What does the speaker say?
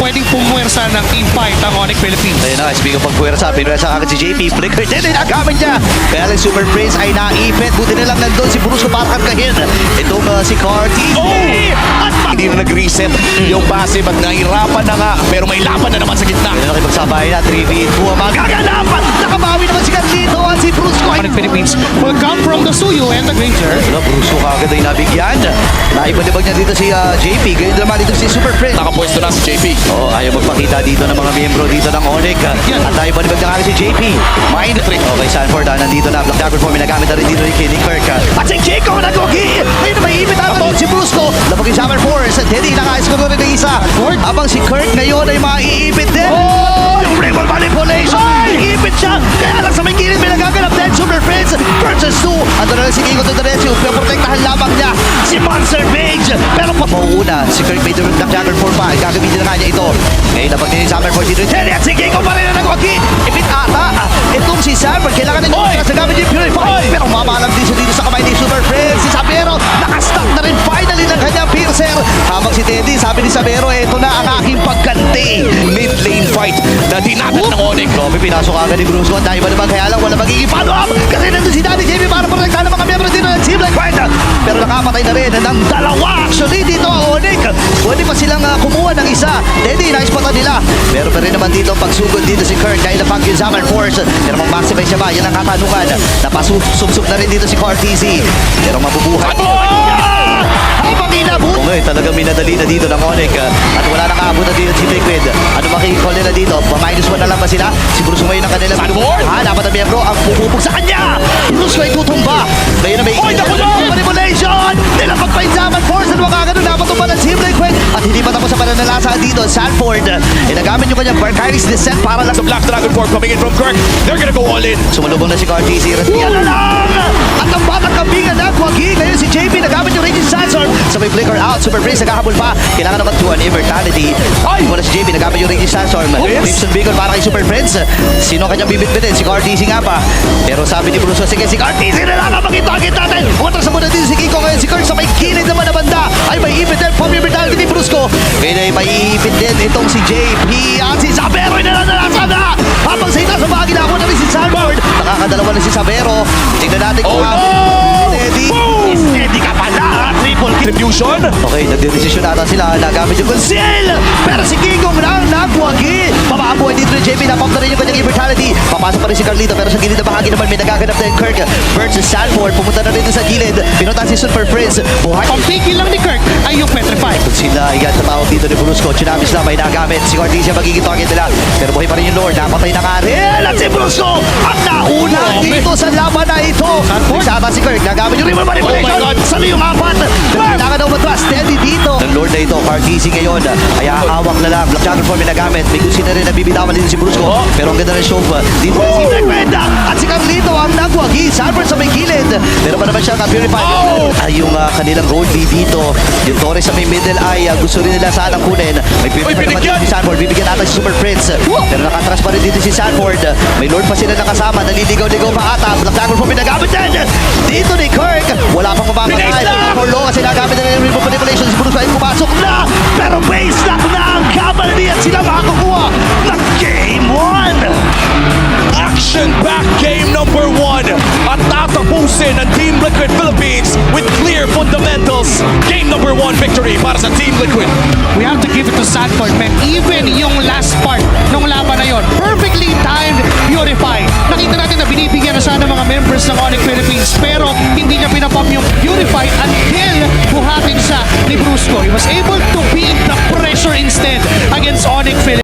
pwedeng pumuwersa ng team fight ang Onyx Philippines. Ayun na, speaking of pagpuwersa, pinuwersa agad si JP. Flicker din, nagamit niya. Kaya lang Super Prince ay naipit. Buti na lang nandun si Brusco para karkahin. Itong si Carty. At hindi na nag-reset yung passive at nahirapan na nga. Pero may laban na naman sa gitna. Ayun na nakipagsabayan na, 3v2 ang magagalapan. Nakabawi naman si Carlito at si Brusco. Onyx Philippines will come from the Suyo and the Granger. Ayun na, Brusco kagad ay nabigyan. Naipalibag niya dito si JP. Ganyan naman dito si Super Prince. Nakapwesto na si JP. Oh, ayaw magpakita dito ng mga miyembro dito ng Onyx. At tayo balibag na kami si JP. Mind trick. Okay, Sanford, nandito na. Black Dagger 4, minagamit na rin dito ni Kenny Kirk. At si Chico, nag-ugi! Ayun na, may ipit naman si Brusco. Lapag yung Summer Force. Teddy, nakais ko rin na isa. Abang si Kirk ngayon ay maiipit din. Yung Rebel Manipulation. Iipit siya. Kaya lang sa may kilid, may nagaganap din. Super Prince versus 2. Ando na rin si Kiko Tudoresio. Pinaprotektahan lamang niya si Monster Mage. Pero mauuna, si Kirk may Black Dagger 4 pa. Gagamitin na nga niya ito. Ngayon, napag din yung Summer Force dito. Teddy at si Kiko pa rin na nag-ugi. Ipit ata. Itong si Sanford, kailangan din sa gamit yung Purify. Pero mamalang din siya dito sa kamay ni Super Prince. Si Sabero, nakastock na rin finally ng kanyang piercer. Habang si Teddy, sabi ni Sabero, eto na ang aking pagganti. Mid lane fight na dinagat ng Onyx. Grabe, pinasok agad ni Brusco. Dahil ba naman, kaya lang wala magiging follow-up. Kasi nandun si Daddy Jamie para protektahan ng mga miyembro dito ng Team Black White. Pero nakapatay na rin ng dalawa. Actually, dito ang Onyx. Pwede pa silang kumuha ng isa. Teddy, naispatan nila. Pero pa rin naman dito ang pagsugod dito si Kirk dahil napag yung Summer Force. Pero mag-maximize siya ba? Yan ang katanungan. Napasubsub na rin dito si Cartesi. Pero mabubuhay. Habang inabot. Okay, talagang minadali na dito ng Onyx. At wala nang aabot na dito si Liquid. Ano makikicall nila dito? Pa-minus 1 na lang ba sila? Si Bruce ngayon ang kanilang Sanford! dapat ang miyembro ang pupupog sa kanya. Bruce ay tutumba. Ngayon na may manipulation. Nilapag pa yung Summer Force. Ano makagano? Dapat tumba ng Team Liquid. At hindi pa tapos sa pananalasa dito. Sanford. Inagamit yung kanyang Barkaris descent para lang The Black Dragon 4 coming in from Kirk. They're gonna go all in. sumalubong na si Cartesi. Yan na lang! At ang batang kambingan na Kwagi. Ngayon si JP nagamit yung Raging Sandstorm. Sa may flicker out. Super Prince naghahabol pa. Kailangan naman to an immortality. Ay! Wala si JP nagamit yung Raging Sandstorm. Crimson Beacon para kay Super Prince. Sino kanyang bibit-bitin? Si Cartesi nga pa. Pero sabi ni Bruce, sige si Cartesi na lang ang maging-target natin. Umatras na muna din si Kiko. Ngayon si Kirk sa may kilid naman na banda. Ay may ipit din. Pump immortality ni Brusco. Ngayon ay may ipit din itong si JP. At si Sabero na na. Habang sa itaas sa bahagi na ako na rin si Sanford. Nakakadalawa na si Sabero. Tingnan natin kung Teddy. Teddy ka pala. Triple kill. Contribution. Okay, nagdedesisyon nata sila. Nagamit yung conceal. Pero si Kingong lang nagwagi. Papabuhay dito ni JP. Napump na rin yung kanyang immortality. Papasok pa rin si Carlito. Pero sa gilid na bahagi naman may nagaganap din Kirk versus Sanford. Pumunta na rin sa gilid. Pinutan si Super Prince. Buhay. Ang pigil lang ni Kirk ay yung Petrify. Sila iyan sa tawag dito ni Brusco. Chinamis na may nagamit. Si Cartesia magiging target nila. Pero buhay pa rin yung Lord. Napatay na nga rin. At si Brusco ang nauna dito sa laban na ito. Nagsama si Kirk. Nagamit yung River Manipulation. Sa yung apat. Kailangan na umatras. Steady dito. Ang Lord na ito. Cartesia ngayon. Kaya hawak na lang. Black Dragon 4 may nagamit. May gusin na rin na bibitawan dito si Brusco. Pero ang ganda ng show. Dito si Black Brenda. At si Carlito ang nagwagi. Sanford sa may gilid. Pero pa naman siya ka-purify. Ay yung kanilang roll B dito. Yung Torres sa may middle ay gusto rin nila sanang kunin. May purify naman dito si Sanford. Bibigyan natin si Super Prince. Pero nakatras pa rin dito si Sanford. May Lord pa sila nakasama. Naliligaw-ligaw pa ata. Black Dragon 4 pinagamit din. Dito ni Kirk. Wala pang mababagay. For low kasi nagamit na rin yung River Manipulation. Si Bruce ay pumasok na. Pero base lock na ang Cavalry at sila makakukuha ng Game 1. Action-packed game number 1. At tatapusin ang Team Liquid Philippines with clear fundamentals. Game number 1 victory para sa Team Liquid. We have to give it to Sanford, man. Even yung last part ng laban na yon, perfectly timed Purify. Nakita natin na binibigyan na siya ng mga members ng Onyx Philippines pero hindi niya pinapop yung Purify until buhatin siya